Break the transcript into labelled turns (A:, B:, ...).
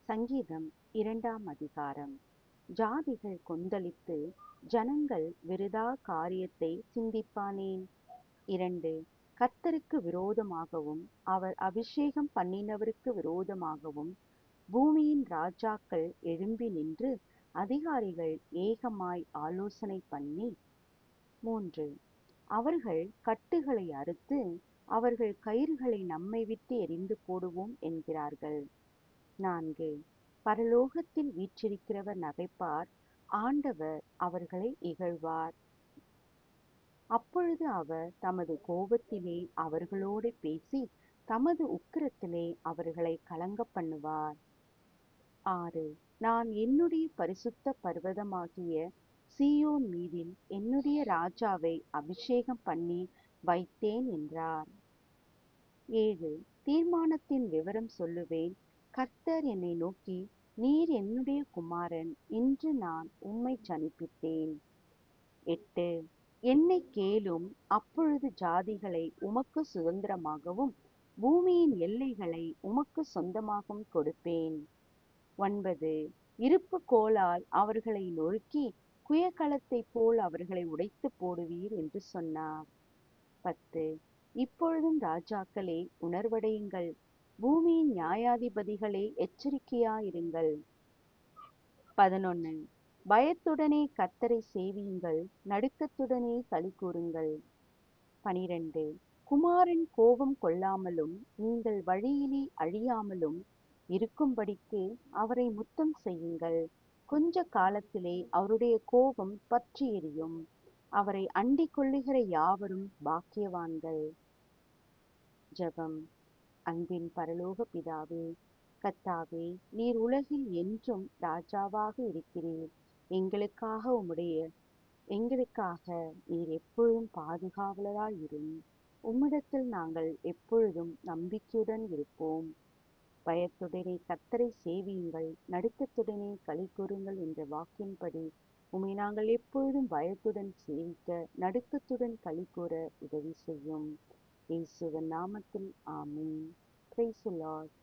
A: சங்கீதம் 2ஆம் அதிகாரம். ஜாதிகள் கொந்தளித்து, ஜனங்கள் விருதா காரியத்தை சிந்திப்பானேன்? 2. கர்த்தருக்கு விரோதமாகவும், அவர் அபிஷேகம் பண்ணினவருக்கு விரோதமாகவும், பூமியின் ராஜாக்கள் எழும்பி நின்று, அதிகாரிகள் ஏகமாய் ஆலோசனை பண்ணி. 3. அவர்கள் கட்டுகளை அறுத்து, அவர்கள் கயிறுகளை நம்மை விட்டு எறிந்து போடுவோம் என்கிறார்கள். 4. பரலோகத்தில் வீற்றிருக்கிறவர் நகைப்பார், ஆண்டவர் அவர்களை இகழ்வார். அப்பொழுது அவர் தமது கோபத்திலே அவர்களோடு பேசி, தமது உக்கிரத்திலே அவர்களை கலங்கப் பண்ணுவார். 6. நான் என்னுடைய பரிசுத்த பர்வதமாகிய சீயோன் மீதில் என்னுடைய ராஜாவை அபிஷேகம் பண்ணி வைத்தேன் என்றார். 7. தீர்மானத்தின் விவரம் சொல்லுவேன். கர்த்தர் என்னை நோக்கி, நீர் என்னுடைய குமாரன், இன்று நான் உம்மை ஜனிப்பித்தேன். 8. என்னைக் கேளும், அப்பொழுது ஜாதிகளை உமக்கு சுதந்திரமாகவும், பூமியின் எல்லைகளை உமக்கு சொந்தமாகவும் கொடுப்பேன். 9. இருப்பு கோலால் அவர்களை நொறுக்கி, குயக்களத்தைப் போல் அவர்களை உடைத்து போடுவீர் என்று சொன்னார். 10. இப்பொழுதும் ராஜாக்களே, உணர்வடையுங்கள், பூமியின் நியாயாதிபதிகளே, எச்சரிக்கையாயிருங்கள். 11. பயத்துடனே கர்த்தரை சேவியுங்கள், நடுக்கத்துடனே களி கூறுங்கள். 12. குமாரன் கோபம் கொள்ளாமலும், நீங்கள் வழியிலே அழியாமலும் இருக்கும்படிக்கு அவரை முத்தம் செய்யுங்கள். கொஞ்ச காலத்திலே அவருடைய கோபம் பற்றி எரியும். அவரை அண்டிக் கொள்ளுகிற யாவரும் பாக்கியவான்கள். ஜெபம். அன்பின் பரலோக பிதாவே, கர்த்தாவே, நீர் உலகில் என்றும் ராஜாவாக இருக்கிறீர். எங்களுக்காக நீர் எப்பொழுதும் பாதுகாவலராய் இரும். உம்மிடத்தில் நாங்கள் எப்பொழுதும் நம்பிக்கையுடன் இருப்போம். பயத்துடனே கர்த்தரை சேவியுங்கள், நடுக்கத்துடனே களி கூறுங்கள் என்ற வாக்கின்படி உம்மை நாங்கள் எப்பொழுதும் பயத்துடன் சேவிக்க, நடுக்கத்துடன் களி கூற உதவி செய்யும். இயேசுவின் நாமத்தில் ஆமென். Praise the Lord.